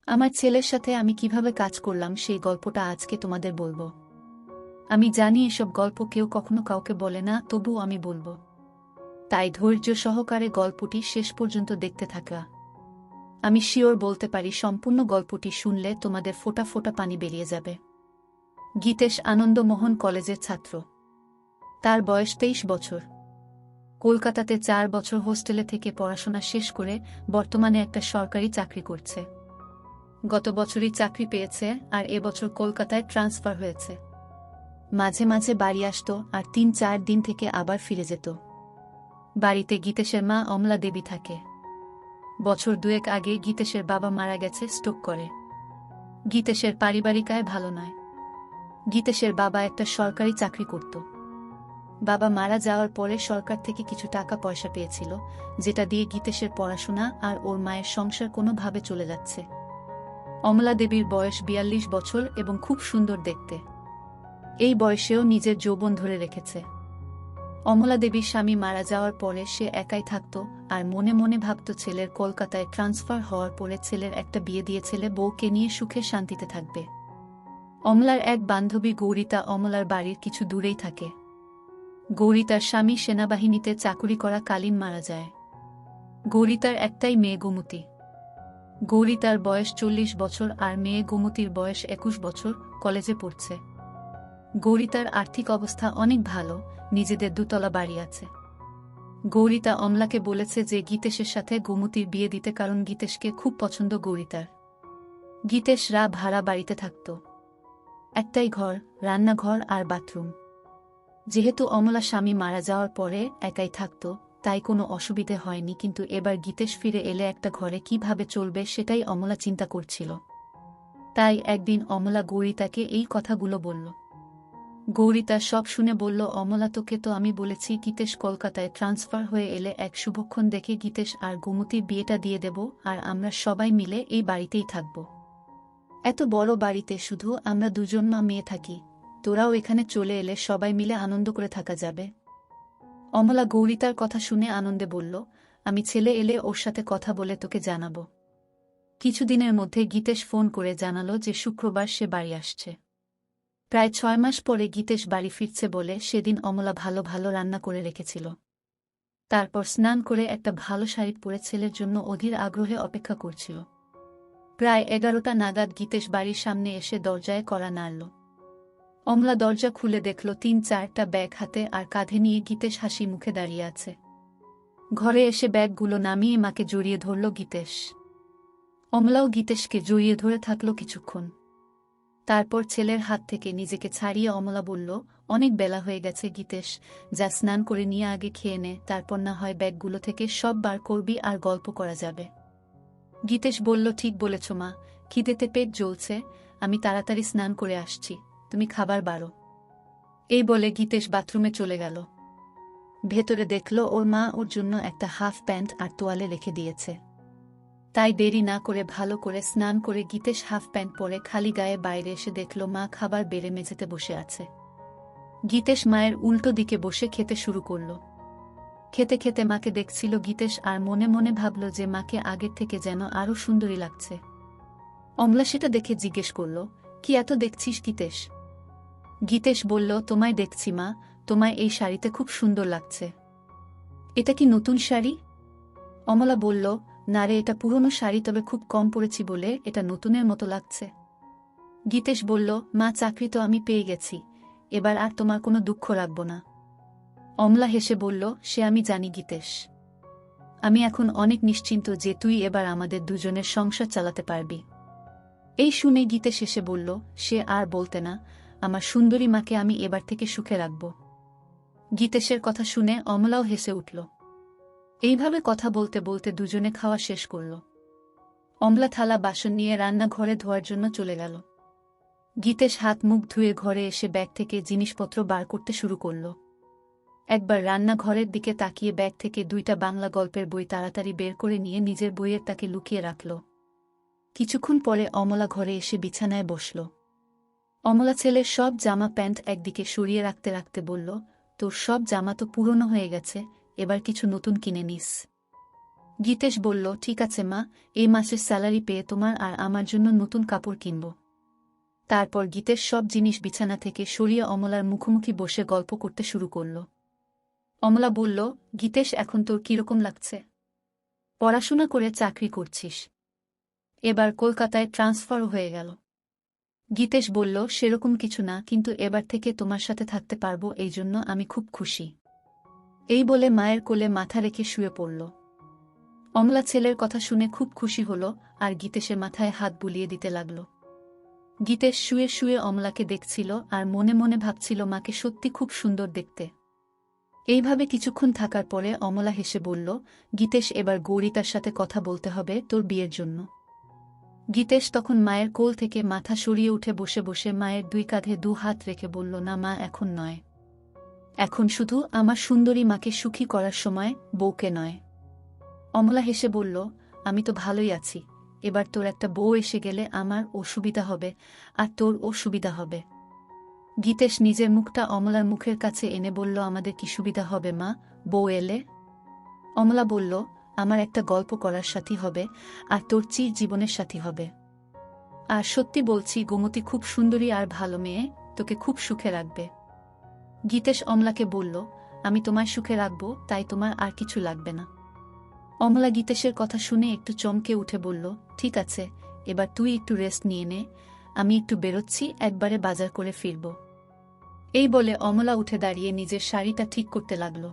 আমার ছেলের সাথে আমি কিভাবে কাজ করলাম সেই গল্পটা আজকে তোমাদের বলবো। আমি জানি এসব গল্প কেউ কখনো কাউকে বলে না, তবুও আমি বলবো। তাই ধৈর্য সহকারে গল্পটি শেষ পর্যন্ত দেখতে থাকা। আমি শিওর বলতে পারি সম্পূর্ণ গল্পটি শুনলে তোমাদের ফোঁটা ফোঁটা পানি বেরিয়ে যাবে। গীতেশ আনন্দমোহন কলেজের ছাত্র। তার বয়স 23 বছর। কলকাতাতে 4 বছর হোস্টেলে থেকে পড়াশোনা শেষ করে বর্তমানে একটা সরকারি চাকরি করছে। গত বছরই চাকরি পেয়েছে আর এবছর কলকাতায় ট্রান্সফার হয়েছে। মাঝে মাঝে বাড়ি আসতো আর 3-4 দিন থেকে আবার ফিরে যেত। বাড়িতে গীতেশের মা অমলা দেবী থাকে। বছর 2 আগে গীতেশের বাবা মারা গেছে স্ট্রোক করে। গীতেশের পারিবারিক আয় ভালো নয়। গীতেশের বাবা একটা সরকারি চাকরি করত। বাবা মারা যাওয়ার পরে সরকার থেকে কিছু টাকা পয়সা পেয়েছিল, যেটা দিয়ে গীতেশের পড়াশোনা আর ওর মায়ের সংসার কোনোভাবে চলে যাচ্ছে। অমলা দেবীর বয়স 42 বছর এবং খুব সুন্দর দেখতে। এই বয়সেও নিজের যৌবন ধরে রেখেছে। অমলা দেবীর স্বামী মারা যাওয়ার পরে সে একাই থাকত আর মনে মনে ভাবত ছেলের কলকাতায় ট্রান্সফার হওয়ার পরে ছেলের একটা বিয়ে দিয়ে ছেলে বউকে নিয়ে সুখে শান্তিতে থাকবে। অমলার এক বান্ধবী গৌরিতা অমলার বাড়ির কিছু দূরেই থাকে। গৌরিতার স্বামী সেনাবাহিনীতে চাকুরি করা কালীন মারা যায়। গৌরিতার একটাই মেয়ে গোমতী। গৌরিতার বয়স 40 বছর আর মেয়ে গোমতীর বয়স 21 বছর, কলেজে পড়ছে। গৌরিতার আর্থিক অবস্থা অনেক ভালো, নিজেদের 2 তলা বাড়ি আছে। গৌরিতা অমলাকে বলেছে যে গীতেশের সাথে গোমতীর বিয়ে দিতে, কারণ গীতেশকে খুব পছন্দ গৌরিতার। গীতেশরা ভাড়া বাড়িতে থাকত। একটাই ঘর, রান্নাঘর আর বাথরুম। যেহেতু অমলা স্বামী মারা যাওয়ার পরে একাই থাকত, তাই কোনো অসুবিধে হয়নি, কিন্তু এবার গীতেশ ফিরে এলে একটা ঘরে কিভাবে চলবে সেটাই অমলা চিন্তা করছিল। তাই একদিন অমলা গৌরিতাকে এই কথাগুলো বলল। গৌরিতা সব শুনে বলল, অমলা তোকে তো আমি বলেছি গীতেশ কলকাতায় ট্রান্সফার হয়ে এলে এক শুভক্ষণ দেখে গীতেশ আর গোমতীর বিয়েটা দিয়ে দেব আর আমরা সবাই মিলে এই বাড়িতেই থাকব। এত বড় বাড়িতে শুধু আমরা 2জন মা মেয়ে থাকি, তোরাও এখানে চলে এলে সবাই মিলে আনন্দ করে থাকা যাবে। অমলা গৌরিতার কথা শুনে আনন্দে বলল, আমি ছেলে এলে ওর সাথে কথা বলে তোকে জানাব। কিছুদিনের মধ্যে গীতেশ ফোন করে জানালো যে শুক্রবার সে বাড়ি আসছে। প্রায় 6 মাস পরে গীতেশ বাড়ি ফিরছে বলে সেদিন অমলা ভালো ভালো রান্না করে রেখেছিল। তারপর স্নান করে একটা ভালো শাড়ি পরে ছেলের জন্য অধীর আগ্রহে অপেক্ষা করছিল। প্রায় 11টা নাগাদ গীতেশ বাড়ির সামনে এসে দরজায় কড়া নাড়ল। অমলা দরজা খুলে দেখল 3-4টা ব্যাগ হাতে আর কাঁধে নিয়ে গীতেশ হাসি মুখে দাঁড়িয়ে আছে। ঘরে এসে ব্যাগগুলো নামিয়ে মাকে জড়িয়ে ধরল গীতেশ। অমলাও গীতেশকে জড়িয়ে ধরে থাকল কিছুক্ষণ। তারপর ছেলের হাত থেকে নিজেকে ছাড়িয়ে অমলা বলল, অনেক বেলা হয়ে গেছে গীতেশ, যা স্নান করে নিয়ে আগে খেয়ে নে, তারপর না হয় ব্যাগগুলো থেকে সব বার করবি আর গল্প করা যাবে। গীতেশ বলল, ঠিক বলেছ মা, খিদেতে পেট জ্বলছে, আমি তাড়াতাড়ি স্নান করে আসছি, তুমি খাবার বাড়ো। এই বলে গীতেশ বাথরুমে চলে গেল। ভেতরে দেখল ওর মা ওর জন্য একটা হাফ প্যান্ট আর তোয়ালে রেখে দিয়েছে। তাই দেরি না করে ভালো করে স্নান করে গীতেশ হাফ প্যান্ট পরে খালি গায়ে বাইরে এসে দেখল মা খাবার বেড়ে মেঝেতে বসে আছে। গীতেশ মায়ের উল্টো দিকে বসে খেতে শুরু করল। খেতে খেতে মাকে দেখছিল গীতেশ আর মনে মনে ভাবল যে মাকে আগের থেকে যেন আরও সুন্দরী লাগছে। অমলা সেটা দেখে জিজ্ঞেস করল, কি এত দেখছিস গীতেশ? গীতেশ বলল, তোমায় দেখছি মা, তোমায় এই শাড়িতে খুব সুন্দর লাগছে। এটা কি নতুন শাড়ি? অমলা বলল, না রে, এটা পুরনো শাড়ি, তবে খুব কম পরেছি বলে এটা নতুনের মতো লাগছে। গীতেশ বলল, মা চাকরি তো আমি পেয়ে গেছি, এবার আর তোমার কোনো দুঃখ রাখব না। অমলা হেসে বলল, সে আমি জানি গীতেশ, আমি এখন অনেক নিশ্চিন্ত যে তুই এবার আমাদের 2জনের সংসার চালাতে পারবি। এই শুনে গীতেশ এসে বলল, সে আর বলতে না, আমার সুন্দরী মাকে আমি এবার থেকে সুখে রাখব। গীতেশের কথা শুনে অমলাও হেসে উঠল। এইভাবে কথা বলতে বলতে 2জনে খাওয়া শেষ করল। অমলা থালা বাসন নিয়ে রান্নাঘরে ধোয়ার জন্য চলে গেল। গীতেশ হাত মুখ ধুয়ে ঘরে এসে ব্যাগ থেকে জিনিসপত্র বার করতে শুরু করল। একবার রান্নাঘরের দিকে তাকিয়ে ব্যাগ থেকে 2টা বাংলা গল্পের বই তাড়াতাড়ি বের করে নিয়ে নিজের বইয়ের তাকে লুকিয়ে রাখল। কিছুক্ষণ পরে অমলা ঘরে এসে বিছানায় বসল। অমলা ছেলের সব জামা প্যান্ট একদিকে সরিয়ে রাখতে রাখতে বলল, তোর সব জামা তো পুরনো হয়ে গেছে, এবার কিছু নতুন কিনে নিস। গীতেশ বলল, ঠিক আছে মা, এই মাসের স্যালারি পেয়ে তোমার আর আমার জন্য নতুন কাপড় কিনব। তারপর গীতেশ সব জিনিস বিছানা থেকে সরিয়ে অমলার মুখোমুখি বসে গল্প করতে শুরু করল। অমলা বলল, গীতেশ, এখন তোর কিরকম লাগছে? পড়াশোনা করে চাকরি করছিস, এবার কলকাতায় ট্রান্সফার হয়ে গেল। গীতেশ বলল, সেরকম কিছু না, কিন্তু এবার থেকে তোমার সাথে থাকতে পারবো, এই জন্য আমি খুব খুশি। এই বলে মায়ের কোলে মাথা রেখে শুয়ে পড়ল। অমলা ছেলের কথা শুনে খুব খুশি হল আর গীতেশের মাথায় হাত বুলিয়ে দিতে লাগল। গীতেশ শুয়ে শুয়ে অমলাকে দেখছিল আর মনে মনে ভাবছিল মাকে সত্যি খুব সুন্দর দেখতে। এইভাবে কিছুক্ষণ থাকার পরে অমলা হেসে বলল, গীতেশ, এবার গৌরিতার সাথে কথা বলতে হবে তোর বিয়ের জন্য। গীতেশ তখন মায়ের কোল থেকে মাথা সরিয়ে উঠে বসে বসে মায়ের দুই কাঁধে দু হাত রেখে বলল, না মা, এখন নয়। এখন শুধু আমার সুন্দরী মাকে সুখী করার সময়, বউকে নয়। অমলা হেসে বলল, আমি তো ভালোই আছি, এবার তোর একটা বউ এসে গেলে আমার অসুবিধা হবে আর তোর অসুবিধা হবে। গীতেশ নিজের মুখটা অমলার মুখের কাছে এনে বলল, আমাদের কি সুবিধা হবে মা, বউ এলে? অমলা বলল, আমার একটা গল্প করার সাথী হবে আর তোর চির জীবনের সাথী হবে। আর সত্যি বলছি, গোমতী খুব সুন্দরী আর ভালো মেয়ে, তোকে খুব সুখে রাখবে। গীতেশ অমলাকে বলল, আমি তোমায় সুখে রাখব, তাই তোমার আর কিছু লাগবে না। অমলা গীতেশের কথা শুনে একটু চমকে উঠে বলল, ঠিক আছে, এবার তুই একটু রেস্ট নিয়ে নে, আমি একটু বেরোচ্ছি, একবারে বাজার করে ফিরব। এই বলে অমলা উঠে দাঁড়িয়ে নিজের শাড়িটা ঠিক করতে লাগল।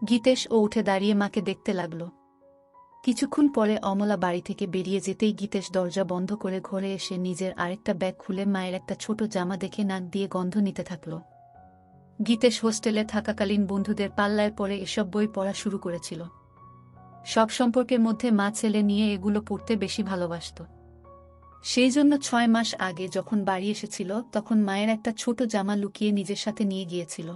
গীতেশ ও উঠে দাঁড়িয়ে মাকে দেখতে লাগল। কিছুক্ষণ পরে অমলা বাড়ি থেকে বেরিয়ে যেতেই গীতেশ দরজা বন্ধ করে ঘরে এসে নিজের আরেকটা ব্যাগ খুলে মায়ের একটা ছোট জামা দেখে নাক দিয়ে গন্ধ নিতে থাকল। গীতেশ হোস্টেলে থাকাকালীন বন্ধুদের পাল্লায় পড়ে এসব বই পড়া শুরু করেছিল। সব সম্পর্কের মধ্যে মা ছেলে নিয়ে এগুলো পড়তে বেশি ভালোবাসত। সেই জন্য 6 মাস আগে যখন বাড়ি এসেছিল তখন মায়ের একটা ছোট জামা লুকিয়ে নিজের সাথে নিয়ে গিয়েছিল।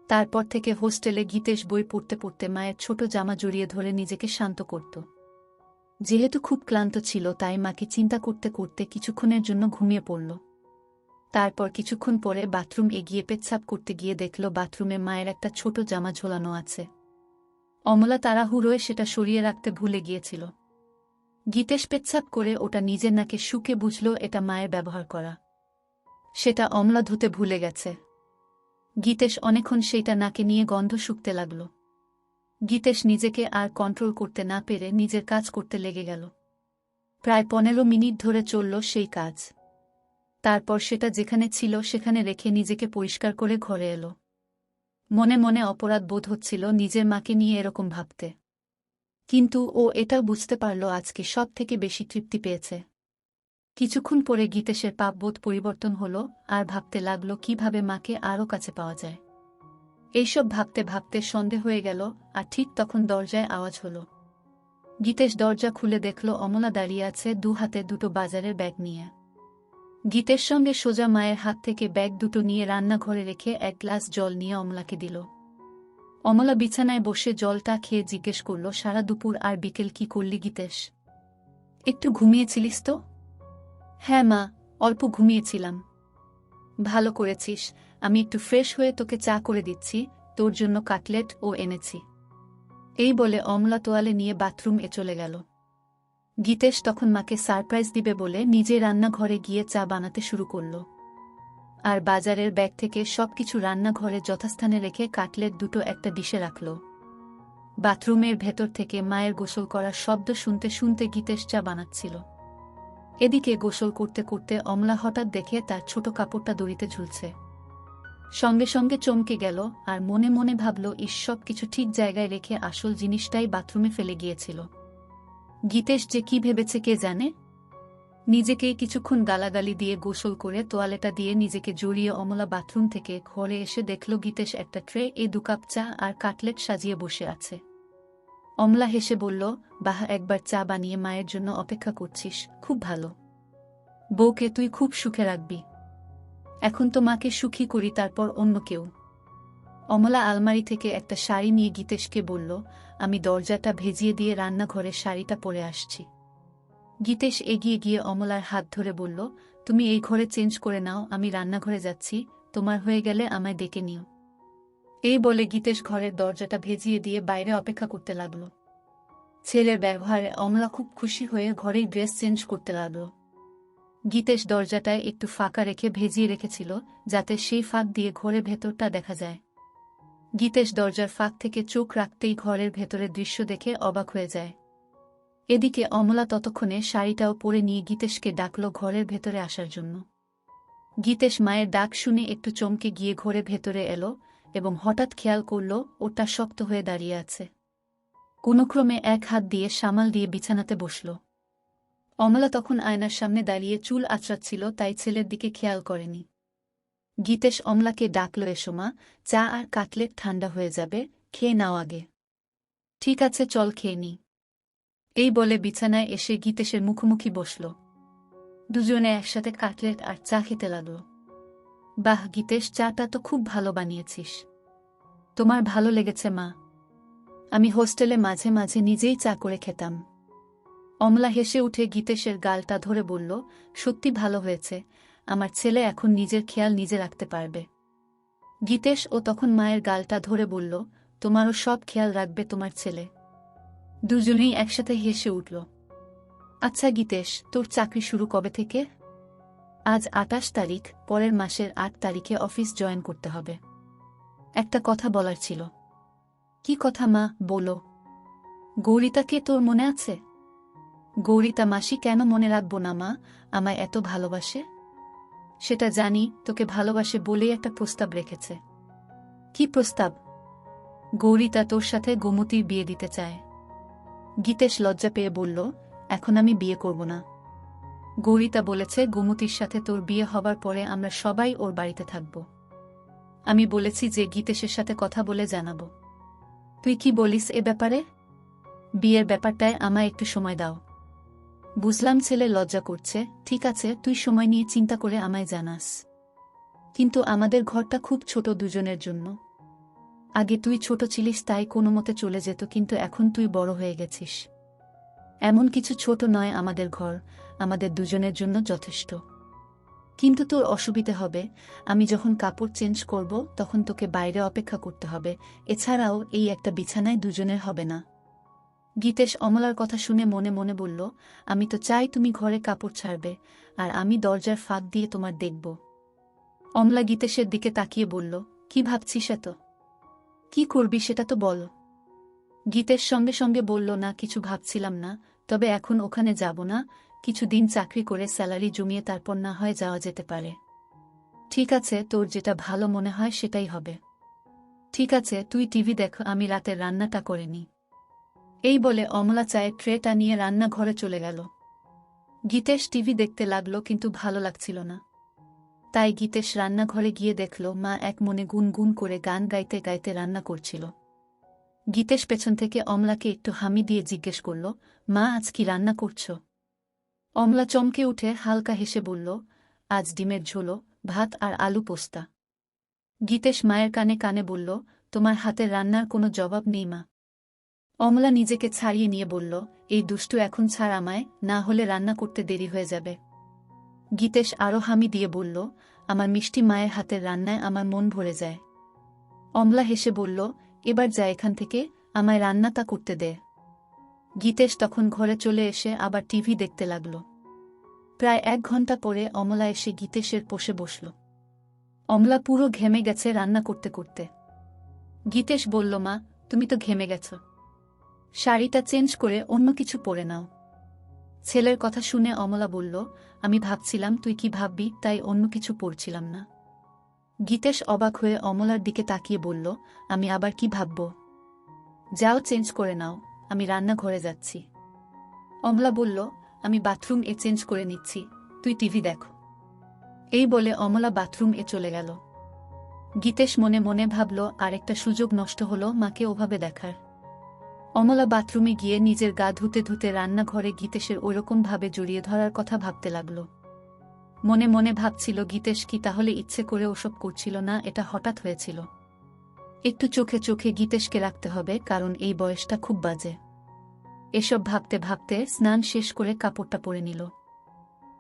তারপর থেকে হোস্টেলে গীতেশ বই পড়তে পড়তে মায়ের ছোট জামা জড়িয়ে ধরে নিজেকে শান্ত করত। যেহেতু খুব ক্লান্ত ছিল তাই মাকে চিন্তা করতে করতে কিছুক্ষণের জন্য ঘুমিয়ে পড়ল। তারপর কিছুক্ষণ পরে বাথরুম এগিয়ে পেচ্ছাপ করতে গিয়ে দেখল বাথরুমে মায়ের একটা ছোট জামা ঝোলানো আছে। অমলা তাড়াহুড়োয় সেটা সরিয়ে রাখতে ভুলে গিয়েছিল। গীতেশ পেচ্ছাপ করে ওটা নিজের নাকে শুকে বুঝল এটা মায়ের ব্যবহার করা। সেটা অমলা ধুতে ভুলে গেছে। গীতেশ অনেকক্ষণ সেইটা নাকে নিয়ে গন্ধ শুকতে লাগল। গীতেশ নিজেকে আর কন্ট্রোল করতে না পেরে নিজের কাজ করতে লেগে গেল। প্রায় 15 মিনিট ধরে চলল সেই কাজ। তারপর সেটা যেখানে ছিল সেখানে রেখে নিজেকে পরিষ্কার করে ঘরে এলো। মনে মনে অপরাধ বোধ হচ্ছিল নিজের মাকে নিয়ে এরকম ভাবতে, কিন্তু ও এটাও বুঝতে পারল আজকে সব থেকে বেশি তৃপ্তি পেয়েছে। কিছুক্ষণ পরে গীতেশের পাপবোধ পরিবর্তন হল আর ভাবতে লাগল কিভাবে মাকে আরও কাছে পাওয়া যায়। এইসব ভাবতে ভাবতে সন্ধে হয়ে গেল আর ঠিক তখন দরজায় আওয়াজ হল। গীতেশ দরজা খুলে দেখল অমলা দাঁড়িয়ে আছে, দু হাতে দুটো বাজারের ব্যাগ নিয়ে। গীতের সঙ্গে সোজা মায়ের হাত থেকে ব্যাগ দুটো নিয়ে রান্নাঘরে রেখে এক গ্লাস জল নিয়ে অমলাকে দিল। অমলা বিছানায় বসে জলটা খেয়ে জিজ্ঞেস করল, সারা দুপুর আর বিকেল কি করলি গীতেশ? একটু ঘুমিয়েছিলিস তো? হ্যাঁ মা, অল্প ঘুমিয়েছিলাম। ভালো করেছিস, আমি একটু ফ্রেশ হয়ে তোকে চা করে দিচ্ছি, তোর জন্য কাটলেট ও এনেছি। এই বলে অমলা তোয়ালে নিয়ে বাথরুমে চলে গেল। গীতেশ তখন মাকে সারপ্রাইজ দিবে বলে নিজে রান্নাঘরে গিয়ে চা বানাতে শুরু করল। আর বাজারের ব্যাগ থেকে সবকিছু রান্নাঘরে যথাস্থানে রেখে কাটলেট দুটো একটা ডিশে রাখল। বাথরুমের ভেতর থেকে মায়ের গোসল করার শব্দ শুনতে শুনতে গীতেশ চা বানাচ্ছিল। এদিকে গোসল করতে করতে অমলা হঠাৎ দেখে তার ছোট কাপড়টা দড়িতে ঝুলছে। সঙ্গে সঙ্গে চমকে গেল আর মনে মনে ভাবল, সব কিছু ঠিক জায়গায় রেখে আসল জিনিসটাই বাথরুমে ফেলে গিয়েছিল। গীতেশ যে কি ভেবেছে কে জানে। নিজেকে কিছুক্ষণ গালাগালি দিয়ে গোসল করে তোয়ালেটা দিয়ে নিজেকে জড়িয়ে অমলা বাথরুম থেকে ঘরে এসে দেখল গীতেশ একটা ট্রে 2 কাপ চা আর কাটলেট সাজিয়ে বসে আছে। অমলা হেসে বলল, বাহ, একবার চা বানিয়ে মায়ের জন্য অপেক্ষা করছিস, খুব ভালো। বউকে তুই খুব সুখে রাখবি। এখন তো মাকে সুখী করি, তারপর অন্য কেউ। অমলা আলমারি থেকে একটা শাড়ি নিয়ে গীতেশকে বলল, আমি দরজাটা ভেজিয়ে দিয়ে রান্নাঘরে শাড়িটা পরে আসছি। গীতেশ এগিয়ে গিয়ে অমলার হাত ধরে বলল, তুমি এই ঘরে চেঞ্জ করে নাও, আমি রান্নাঘরে যাচ্ছি, তোমার হয়ে গেলে আমায় ডেকে নিও। এই বলে গীতেশ ঘরের দরজাটা ভেজিয়ে দিয়ে বাইরে অপেক্ষা করতে লাগল। ছেলের ব্যবহারে অমলা খুব খুশি হয়ে ঘরেই ড্রেস চেঞ্জ করতে লাগল। গীতেশ দরজাটায় একটু ফাঁকা রেখে ভেজিয়ে রেখেছিল, যাতে সেই ফাঁক দিয়ে ঘরের ভেতরটা দেখা যায়। গীতেশ দরজার ফাঁক থেকে চোখ রাখতেই ঘরের ভেতরের দৃশ্য দেখে অবাক হয়ে যায়। এদিকে অমলা ততক্ষণে শাড়িটাও পরে নিয়ে গীতেশকে ডাকল ঘরের ভেতরে আসার জন্য। গীতেশ মায়ের ডাক শুনে একটু চমকে গিয়ে ঘরের ভেতরে এলো এবং হঠাৎ খেয়াল করল ওটা শক্ত হয়ে দাঁড়িয়ে আছে। কোনোক্রমে এক হাত দিয়ে সামাল দিয়ে বিছানাতে বসল। অমলা তখন আয়নার সামনে দাঁড়িয়ে চুল আঁচড়াচ্ছিল, তাই ছেলের দিকে খেয়াল করেনি। গীতেশ অমলাকে ডাকল, এসো মা, চা আর কাটলেট ঠান্ডা হয়ে যাবে, খেয়ে নাও আগে। ঠিক আছে, চল খেয়ে নি। এই বলে বিছানায় এসে গীতেশের মুখোমুখি বসল। দুজনে একসাথে কাটলেট আর চা খেতে লাগল। বাহ গীতেশ, চাটা তো খুব ভালো বানিয়েছিস। তোমার ভালো লেগেছে মা? আমি হোস্টেলে মাঝে মাঝে নিজেই চা করে খেতাম। অমলা হেসে উঠে গীতেশের গালটা ধরে বলল, সত্যি ভালো হয়েছে, আমার ছেলে এখন নিজের খেয়াল নিজে রাখতে পারবে। গীতেশ ও তখন মায়ের গালটা ধরে বলল, তোমারও সব খেয়াল রাখবে তোমার ছেলে। দুজনেই একসাথে হেসে উঠল। আচ্ছা গীতেশ, তোর চাকরি শুরু কবে থেকে? আজ ২৮ তারিখ, পরের মাসের ৮ তারিখে অফিস জয়েন করতে হবে। একটা কথা বলার ছিল। কি কথা মা, বলো। গৌরিতাকে তোর মনে আছে? গৌরিতা মাসি কেন মনে রাখবো না মা, আমায় এত ভালোবাসে। সেটা জানি, তোকে ভালোবাসে বলেই একটা প্রস্তাব রেখেছে। কি প্রস্তাব? গৌরিতা তোর সাথে গোমতীর বিয়ে দিতে চায়। গীতেশ লজ্জা পেয়ে বলল, এখন আমি বিয়ে করব না। গৌরিতা বলেছে গোমতীর সাথে তোর বিয়ে হবার পরে আমরা সবাই ওর বাড়িতে থাকব। আমি বলেছি যে গীতেশের সাথে কথা বলে জানাবো। তুই কি বলিস এ ব্যাপারে? বিয়ের ব্যাপারটায় আমায় একটু সময় দাও। বুঝলাম ছেলে লজ্জা করছে, ঠিক আছে, তুই সময় নিয়ে চিন্তা করে আমায় জানাস। কিন্তু আমাদের ঘরটা খুব ছোট দুজনের জন্য। আগে তুই ছোট ছিলিস তাই কোনো মতে চলে যেত, কিন্তু এখন তুই বড় হয়ে গেছিস। এমন কিছু ছোট নয় আমাদের ঘর, আমাদের দুজনের জন্য যথেষ্ট। কিন্তু তোর অসুবিধে হবে, আমি যখন কাপড় চেঞ্জ করব তখন তোকে বাইরে অপেক্ষা করতে হবে, এছাড়াও এই একটা বিছানায় দুজনের হবে না। গীতেশ অমলার কথা শুনে মনে মনে বলল, আমি তো চাই তুমি ঘরে কাপড় ছাড়বে, আর আমি দরজার ফাঁক দিয়ে তোমার দেখব। অমলা গীতেশের দিকে তাকিয়ে বলল, কি ভাবছিস এত? কি করবি সেটা তো বল। গীতেশ সঙ্গে সঙ্গে বলল, না কিছু ভাবছিলাম না, তবে এখন ওখানে যাব না, কিছুদিন চাকরি করে স্যালারি জমিয়ে তারপর না হয় যাওয়া যেতে পারে। ঠিক আছে, তোর যেটা ভালো মনে হয় সেটাই হবে। ঠিক আছে, তুই টিভি দেখ, আমি রাতের রান্নাটা করে নি। এই বলে অমলা চায়ের ট্রেটা নিয়ে রান্নাঘরে চলে গেল। গীতেশ টিভি দেখতে লাগল, কিন্তু ভালো লাগছিল না। তাই গীতেশ রান্নাঘরে গিয়ে দেখল মা এক মনে গুনগুন করে গান গাইতে গাইতে রান্না করছিল। গীতেশ পেছন থেকে অমলাকে একটু হামি দিয়ে জিজ্ঞেস করল, মা আজ কি রান্না করছ? অমলা চমকে উঠে হালকা হেসে বলল, আজ ডিমের ঝোল, ভাত আর আলু পোস্তা। গীতেশ মায়ের কানে কানে বলল, তোমার হাতের রান্নার কোনো জবাব নেই মা। অমলা নিজেকে ছাড়িয়ে নিয়ে বলল, এই দুষ্টু এখন ছাড় আমায়, না হলে রান্না করতে দেরি হয়ে যাবে। গীতেশ আরও হামি দিয়ে বলল, আমার মিষ্টি মায়ের হাতের রান্নায় আমার মন ভরে যায়। অমলা হেসে বলল, এবার যা এখান থেকে, আমায় রান্নাটা করতে দে। গীতেশ তখন ঘরে চলে এসে আবার টিভি দেখতে লাগল। প্রায় ১ ঘন্টা পরে অমলা এসে গীতেশের পাশে বসল। অমলা পুরো ঘেমে গেছে রান্না করতে করতে। গীতেশ বলল, মা তুমি তো ঘেমে গেছ, শাড়িটা চেঞ্জ করে অন্য কিছু পরে নাও। ছেলের কথা শুনে অমলা বলল, আমি ভাবছিলাম তুই কি ভাববি, তাই অন্য কিছু পরছিলাম না। গীতেশ অবাক হয়ে অমলার দিকে তাকিয়ে বলল, আমি আবার কি ভাবব? যাও চেঞ্জ করে নাও, আমি রান্নাঘরে যাচ্ছি। অমলা বলল, আমি বাথরুম এ চেঞ্জ করে নিচ্ছি, তুই টিভি দেখো। এই বলে অমলা বাথরুম এ চলে গেল। গীতেশ মনে মনে ভাবল, আরেকটা সুযোগ নষ্ট হলো মাকে ওভাবে দেখার। অমলা বাথরুমে গিয়ে নিজের গা ধুতে ধুতে রান্নাঘরে গীতেশের ওইরকম ভাবে জড়িয়ে ধরার কথা ভাবতে লাগল। মনে মনে ভাবছিল, গীতেশ কি তাহলে ইচ্ছে করে ওসব করছিল না, এটা হঠাৎ হয়েছিল। একটু চোখে চোখে গীতেশকে রাখতে হবে, কারণ এই বয়সটা খুব বাজে। এসব ভাবতে ভাবতে স্নান শেষ করে কাপড়টা পরে নিল।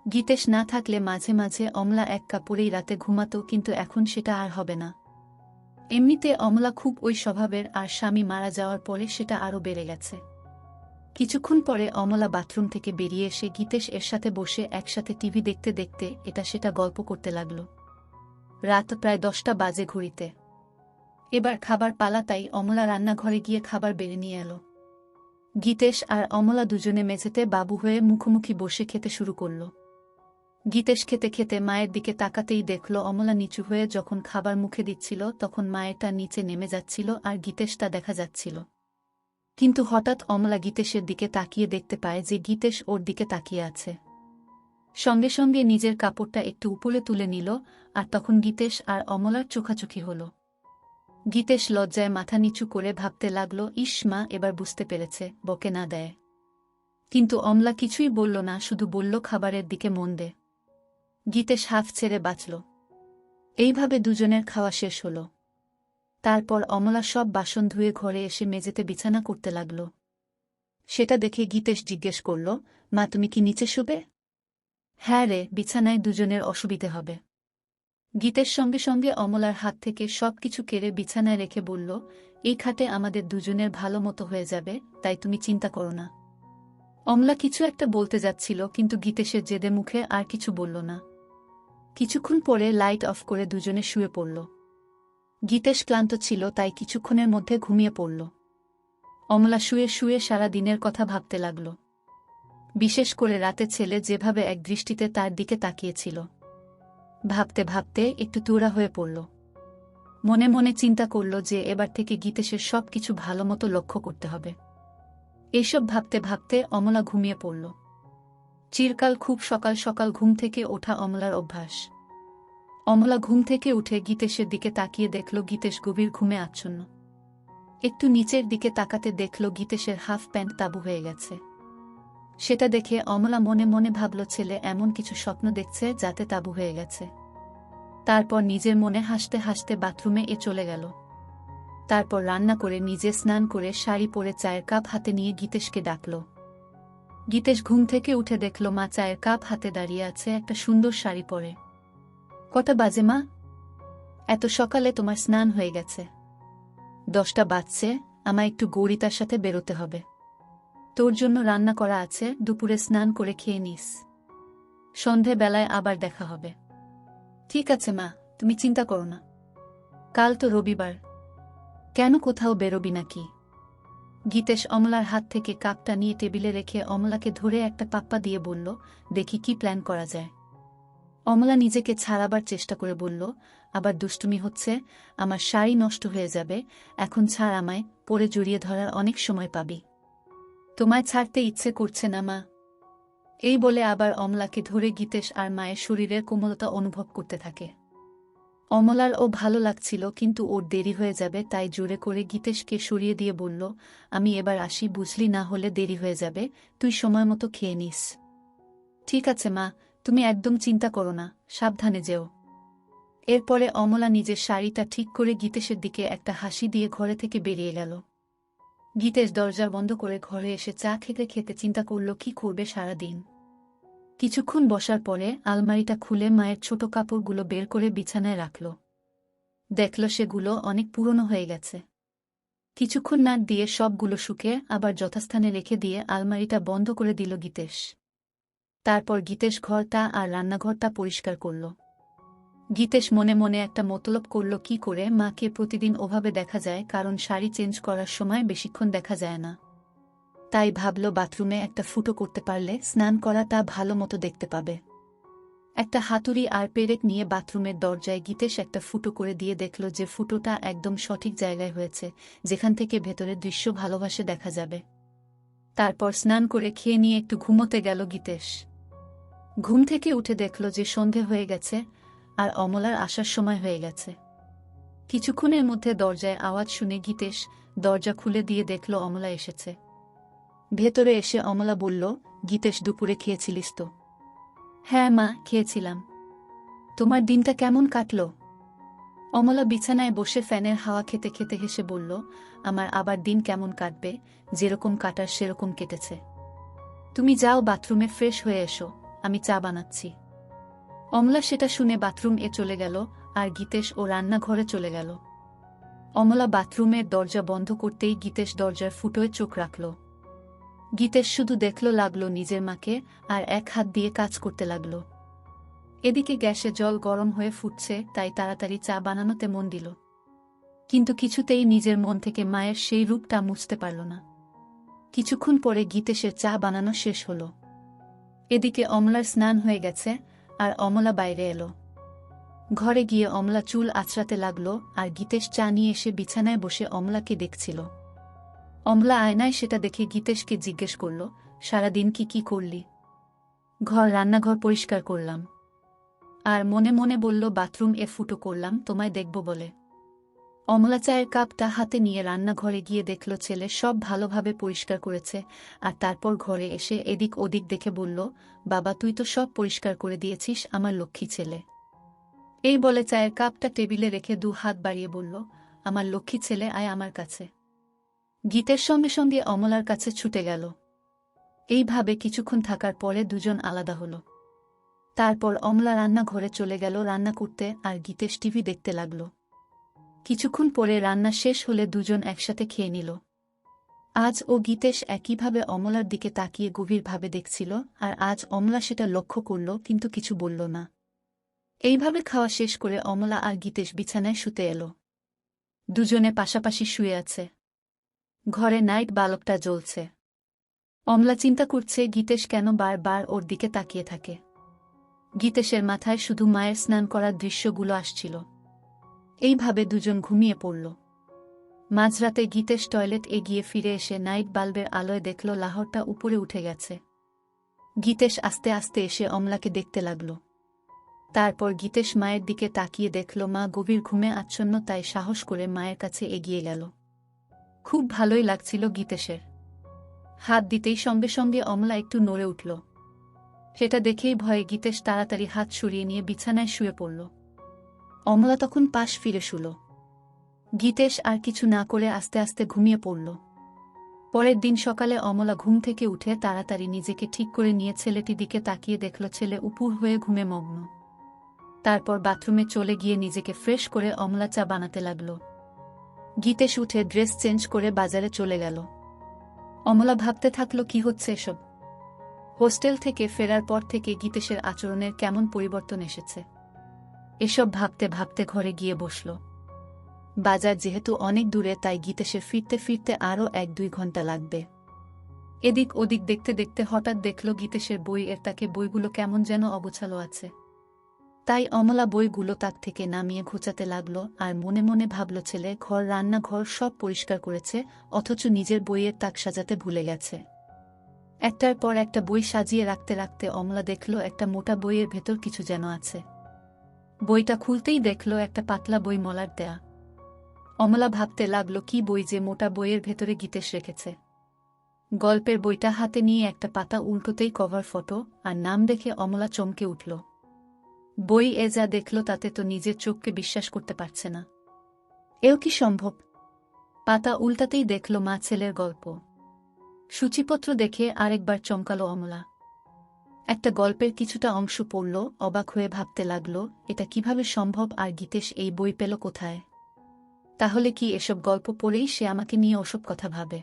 গীতেশ না থাকলে মাঝে মাঝে অমলা এক কাপড়েই রাতে ঘুমাত, কিন্তু এখন সেটা আর হবে না। এমনিতে অমলা খুব ওই স্বভাবের, আর স্বামী মারা যাওয়ার পরে সেটা আরও বেড়ে গেছে। কিছুক্ষণ পরে অমলা বাথরুম থেকে বেরিয়ে এসে গীতেশ এর সাথে বসে একসাথে টিভি দেখতে দেখতে এটা সেটা গল্প করতে লাগল। রাত প্রায় 10টা বাজে ঘড়িতে। এবার খাবার পালা, তাই অমলা রান্নাঘরে গিয়ে খাবার বেড়ে নিয়ে এলো। গীতেশ আর অমলা দুজনে মেঝেতে বাবু হয়ে মুখোমুখি বসে খেতে শুরু করল। গীতেশ খেতে খেতে মায়ের দিকে তাকাতেই দেখল অমলা নিচু হয়ে যখন খাবার মুখে দিচ্ছিল তখন মায়েরটা নিচে নেমে যাচ্ছিল আর গীতেশটা দেখা যাচ্ছিল। কিন্তু হঠাৎ অমলা গীতেশের দিকে তাকিয়ে দেখতে পায় যে গীতেশ ওর দিকে তাকিয়ে আছে। সঙ্গে সঙ্গে নিজের কাপড়টা একটু উপরে তুলে নিল আর তখন গীতেশ আর অমলার চোখাচোখি হল। গীতেশ লজ্জায় মাথা নিচু করে ভাবতে লাগল, ইস মা এবার বুঝতে পেরেছে, বকে না দেয়। কিন্তু অমলা কিছুই বলল না, শুধু বলল খাবারের দিকে মন দে। গীতেশ হাফ ছেড়ে বাঁচল। এইভাবে দুজনের খাওয়া শেষ হল। তারপর অমলা সব বাসন ধুয়ে ঘরে এসে মেঝেতে বিছানা করতে লাগল। সেটা দেখে গীতেশ জিজ্ঞেস করল, মা তুমি কি নিচে শুবে? হ্যাঁ রে, বিছানায় দুজনের অসুবিধে হবে। গীতেশ সঙ্গে সঙ্গে অমলার হাত থেকে সবকিছু কেড়ে বিছানায় রেখে বলল, এই খাটে আমাদের দুজনের ভালো মতো হয়ে যাবে, তাই তুমি চিন্তা করো না। অমলা কিছু একটা বলতে যাচ্ছিল কিন্তু গীতেশের জেদে মুখে আর কিছু বলল না। কিছুক্ষণ পরে লাইট অফ করে দুজনে শুয়ে পড়ল। গীতেশ ক্লান্ত ছিল তাই কিছুক্ষণের মধ্যে ঘুমিয়ে পড়ল। অমলা শুয়ে শুয়ে সারা দিনের কথা ভাবতে লাগল। বিশেষ করে রাতে ছেলে যেভাবে এক দৃষ্টিতে তার দিকে তাকিয়েছিল। ভাবতে ভাবতে একটু তুরা হয়ে পড়ল। মনে মনে চিন্তা করল যে এবার থেকে গীতেশের সবকিছু ভালোমতো লক্ষ্য করতে হবে। এইসব ভাবতে ভাবতে অমলা ঘুমিয়ে পড়ল। চিরকাল খুব সকাল সকাল ঘুম থেকে ওঠা অমলার অভ্যাস। অমলা ঘুম থেকে উঠে গীতেশের দিকে তাকিয়ে দেখল গীতেশ গভীর ঘুমে আচ্ছন্ন। একটু নিচের দিকে তাকাতে দেখল গীতেশের হাফ প্যান্ট তাবু হয়ে গেছে। সেটা দেখে অমলা মনে মনে ভাবল ছেলে এমন কিছু স্বপ্ন দেখছে যাতে তাবু হয়ে গেছে। তারপর নিজের মনে হাসতে হাসতে বাথরুমে চলে গেল। তারপর রান্না করে নিজে স্নান করে শাড়ি পরে চায়ের কাপ হাতে নিয়ে গীতেশকে ডাকল। গীতেশ ঘুম থেকে উঠে দেখল মা চায়ের কাপ হাতে দাঁড়িয়ে আছে একটা সুন্দর শাড়ি পরে। কটা বাজে মা? এত সকালে তোমার স্নান হয়ে গেছে? 10টা বাজছে, আমায় একটু গৌরিতার সাথে বেরোতে হবে। তোর জন্য রান্না করা আছে, দুপুরে স্নান করে খেয়ে নিস। সন্ধেবেলায় আবার দেখা হবে। ঠিক আছে মা, তুমি চিন্তা করো না। কাল তো রবিবার। কেন কোথাও বেরোবি নাকি? গীতেশ অমলার হাত থেকে কাপটা নিয়ে টেবিলে রেখে অমলাকে ধরে একটা পাপ্পা দিয়ে বলল, দেখি কি প্ল্যান করা যায়। অমলা নিজেকে ছাড়াবার চেষ্টা করে বলল, আবার দুষ্টুমি হচ্ছে, আমার শাড়ি নষ্ট হয়ে যাবে, এখন ছাড় আমায়, পরে জড়িয়ে ধরার অনেক সময় পাবি। তোমায় ছাড়তে ইচ্ছে করছে না মা। এই বলে আবার অমলাকে ধরে গীতেশ আর মায়ের শরীরের কোমলতা অনুভব করতে থাকে। অমলার ও ভালো লাগছিল কিন্তু ওর দেরি হয়ে যাবে তাই জোরে করে গীতেশকে সরিয়ে দিয়ে বলল, আমি এবার আসি, বুঝলি, না হলে দেরি হয়ে যাবে, তুই সময় মতো খেয়ে নিস। ঠিক আছে মা, তুমি একদম চিন্তা করো না, সাবধানে যেও। এরপরে অমলা নিজের শাড়িটা ঠিক করে গীতেশের দিকে একটা হাসি দিয়ে ঘরে থেকে বেরিয়ে গেল। গীতেশ দরজা বন্ধ করে ঘরে এসে চা খেতে খেতে চিন্তা করল কি করবে সারা দিন। কিছুক্ষণ বসার পরে আলমারিটা খুলে মায়ের ছোট কাপড়গুলো বের করে বিছানায় রাখল। দেখল সেগুলো অনেক পুরনো হয়ে গেছে। কিছুক্ষণ নাক দিয়ে সবগুলো শুকে আবার যথাস্থানে রেখে দিয়ে আলমারিটা বন্ধ করে দিল গীতেশ। তারপর গীতেশ ঘরটা আর রান্নাঘরটা পরিষ্কার করল। গীতেশ মনে মনে একটা মতলব করল কি করে মাকে প্রতিদিন ওভাবে দেখা যায়, কারণ শাড়ি চেঞ্জ করার সময় বেশিক্ষণ দেখা যায় না। তাই ভাবল বাথরুমে একটা ফুটো করতে পারলে স্নান করাটা ভালো মতো দেখতে পাবে। একটা হাতুড়ি আর পেরেক নিয়ে বাথরুমের দরজায় গীতেশ একটা ফুটো করে দিয়ে দেখল যে ফুটোটা একদম সঠিক জায়গায় হয়েছে, যেখান থেকে ভেতরের দৃশ্য ভালোভাবে দেখা যাবে। তারপর স্নান করে খেয়ে নিয়ে একটু ঘুমোতে গেল গীতেশ। ঘুম থেকে উঠে দেখল যে সন্ধে হয়ে গেছে আর অমলার আসার সময় হয়ে গেছে। কিছুক্ষণের মধ্যে দরজায় আওয়াজ শুনে গীতেশ দরজা খুলে দিয়ে দেখল অমলা এসেছে। ভেতরে এসে অমলা বলল, গীতেশ দুপুরে খেয়েছিলিস তো? হ্যাঁ মা, খেয়েছিলাম। তোমার দিনটা কেমন কাটল? অমলা বিছানায় বসে ফ্যানের হাওয়া খেতে খেতে হেসে বলল, আমার আবার দিন কেমন কাটবে, যেরকম কাটার সেরকম কেটেছে। তুমি যাও বাথরুমে ফ্রেশ হয়ে এসো, আমি চা বানাচ্ছি। অমলা সেটা শুনে বাথরুম চলে গেল আর গীতেশ ও রান্নাঘরে চলে গেল। অমলা বাথরুমের দরজা বন্ধ করতেই গীতেশ দরজার ফুটোয় চোখ রাখল। গীতেশ শুধু দেখলো লাগলো নিজের মাকে আর এক হাত দিয়ে কাজ করতে লাগলো। এদিকে গ্যাসে জল গরম হয়ে ফুটছে, তাই তাড়াতাড়ি চা বানানোতে মন দিল। কিন্তু কিছুতেই নিজের মন থেকে মায়ের সেই রূপটা মুছতে পারল না। কিছুক্ষণ পরে গীতেশের চা বানানো শেষ হলো। এদিকে অমলার স্নান হয়ে গেছে আর অমলা বাইরে এলো। ঘরে গিয়ে অমলা চুল আঁচড়াতে লাগলো আর গীতেশ চা নিয়ে এসে বিছানায় বসে অমলাকে দেখছিল। অমলা আয়নায় সেটা দেখে গীতেশকে জিজ্ঞেস করল, সারাদিন কি করলি? রান্নাঘর পরিষ্কার করলাম। আর মনে মনে বলল, বাথরুম ফুটো করলাম তোমায় দেখব বলে। অমলা চায়ের কাপটা হাতে নিয়ে রান্নাঘরে গিয়ে দেখল ছেলে সব ভালোভাবে পরিষ্কার করেছে, আর তারপর ঘরে এসে এদিক ওদিক দেখে বলল, বাবা তুই তো সব পরিষ্কার করে দিয়েছিস, আমার লক্ষ্মী ছেলে। এই বলে চায়ের কাপটা টেবিলে রেখে 2 হাত বাড়িয়ে বলল, আমার লক্ষ্মী ছেলে, আয় আমার কাছে। গীতের সঙ্গে সঙ্গে অমলার কাছে ছুটে গেল। এইভাবে কিছুক্ষণ থাকার পরে দুজন আলাদা হলো। তারপর অমলা রান্নাঘরে চলে গেল রান্না করতে আর গীতেশ টিভি দেখতে লাগল। কিছুক্ষণ পরে রান্না শেষ হলে দুজন একসাথে খেয়ে নিল। আজ ও গীতেশ একইভাবে অমলার দিকে তাকিয়ে গভীরভাবে দেখছিল, আর আজ অমলা সেটা লক্ষ্য করল কিন্তু কিছু বলল না। এইভাবে খাওয়া শেষ করে অমলা আর গীতেশ বিছানায় শুতে এলো। দুজনে পাশাপাশি শুয়ে আছে। ঘরে নাইট বাল্বটা জ্বলছে। অমলা চিন্তা করছে গীতেশ কেন বারবার ওর দিকে তাকিয়ে থাকে। গীতেশের মাথায় শুধু মায়ের স্নান করার দৃশ্যগুলো আসছিল। এইভাবে দুজন ঘুমিয়ে পড়ল। মাঝরাতে গীতেশ টয়লেট এগিয়ে ফিরে এসে নাইট বাল্বের আলোয় দেখল লাহরটা উপরে উঠে গেছে। গীতেশ আস্তে আস্তে এসে অমলাকে দেখতে লাগল। তারপর গীতেশ মায়ের দিকে তাকিয়ে দেখল মা গভীর ঘুমে আচ্ছন্ন, তাই সাহস করে মায়ের কাছে এগিয়ে গেল। খুব ভালোই লাগছিল গীতেশের। হাত দিতেই সঙ্গে সঙ্গে অমলা একটু নড়ে উঠল। সেটা দেখেই ভয়ে গীতেশ তাড়াতাড়ি হাত সরিয়ে নিয়ে বিছানায় শুয়ে পড়ল। অমলা তখন পাশ ফিরে শুল। গীতেশ আর কিছু না করে আস্তে আস্তে ঘুমিয়ে পড়ল। পরের দিন সকালে অমলা ঘুম থেকে উঠে তাড়াতাড়ি নিজেকে ঠিক করে নিয়ে ছেলেটির দিকে তাকিয়ে দেখল ছেলে উপুর হয়ে ঘুমে মগ্ন। তারপর বাথরুমে চলে গিয়ে নিজেকে ফ্রেশ করে অমলা চা বানাতে লাগল। গীতেশ উঠে ড্রেস চেঞ্জ করে বাজারে চলে গেল। অমলা ভাবতে থাকল কি হচ্ছে এসব। হোস্টেল থেকে ফেরার পর থেকে গীতেশের আচরণের কেমন পরিবর্তন এসেছে। এসব ভাবতে ভাবতে ঘরে গিয়ে বসল। বাজার যেহেতু অনেক দূরে, তাই গীতেশের ফিরতে ফিরতে আরও 1-2 ঘন্টা লাগবে। এদিক ওদিক দেখতে দেখতে হঠাৎ দেখল গীতেশের বইয়ের তাকে বইগুলো কেমন যেন অগোছালো আছে। তাই অমলা বইগুলো তাক থেকে নামিয়ে ঘোচাতে লাগল আর মনে মনে ভাবল ছেলে রান্নাঘর সব পরিষ্কার করেছে, অথচ নিজের বইয়ের তাক সাজাতে ভুলে গেছে। একটার পর একটা বই সাজিয়ে রাখতে রাখতে অমলা দেখল একটা মোটা বইয়ের ভেতর কিছু যেন আছে। বইটা খুলতেই দেখল একটা পাতলা বই মলার দেয়া। অমলা ভাবতে লাগল কি বই যে মোটা বইয়ের ভেতরে গীতেশ রেখেছে। গল্পের বইটা হাতে নিয়ে একটা পাতা উল্টোতেই কভার ফটো আর নাম দেখে অমলা চমকে উঠল। বই যা দেখল তাতে তো নিজের চোখকে বিশ্বাস করতে পারছে না। এও কি সম্ভব? পাতা উল্টাতেই দেখল মা ছেলের গল্প। সূচিপত্র দেখে আরেকবার চমকালো অমলা। একটা গল্পের কিছুটা অংশ পড়ল, অবাক হয়ে ভাবতে লাগল এটা কিভাবে সম্ভব, আর গীতেশ এই বই পেল কোথায়? তাহলে কি এসব গল্প পড়েই সে আমাকে নিয়ে ওসব কথা ভাবে?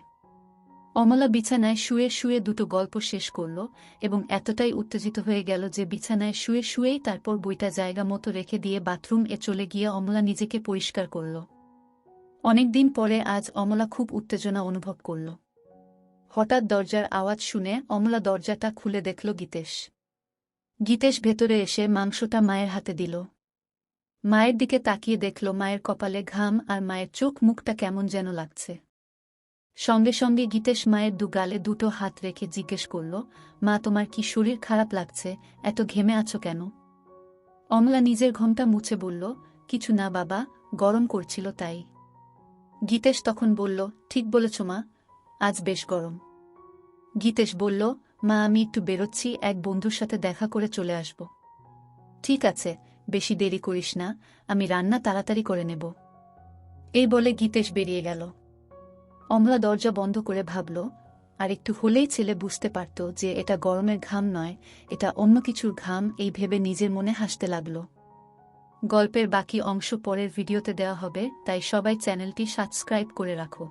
অমলা বিছানায় শুয়ে শুয়ে 2টো গল্প শেষ করল এবং এতটাই উত্তেজিত হয়ে গেল যে বিছানায় শুয়ে শুয়েই তারপর বইটা জায়গা মতো রেখে দিয়ে বাথরুম চলে গিয়ে অমলা নিজেকে পরিষ্কার করল। অনেকদিন পরে আজ অমলা খুব উত্তেজনা অনুভব করল। হঠাৎ দরজার আওয়াজ শুনে অমলা দরজাটা খুলে দেখল গীতেশ। গীতেশ ভেতরে এসে মাংসটা মায়ের হাতে দিল। মায়ের দিকে তাকিয়ে দেখল মায়ের কপালে ঘাম আর মায়ের চোখ মুখটা কেমন যেন লাগছে। সঙ্গে সঙ্গে গীতেশ মায়ের 2 গালে 2টো হাত রেখে জিজ্ঞেস করল, মা তোমার কি শরীর খারাপ লাগছে, এত ঘেমে আছো কেন? অমলা নিজের ঘোমটা মুছে বলল, কিছু না বাবা, গরম করছিল তাই। গীতেশ তখন বলল, ঠিক বলেছ মা, আজ বেশ গরম। গীতেশ বলল, মা আমি একটু বেরোচ্ছি, এক বন্ধুর সাথে দেখা করে চলে আসব। ঠিক আছে, বেশি দেরি করিস না, আমি রান্না তাড়াতাড়ি করে নেব। এই বলে গীতেশ বেরিয়ে গেল। অমলা দরজা বন্ধ করে ভাবল, আর একটু হলেই ছেলে বুঝতে পারত যে এটা গরমের ঘাম নয়, এটা অন্য কিছুর ঘাম। এই ভেবে নিজের মনে হাসতে লাগল। গল্পের বাকি অংশ পরের ভিডিওতে দেওয়া হবে, তাই সবাই চ্যানেলটি সাবস্ক্রাইব করে রাখো।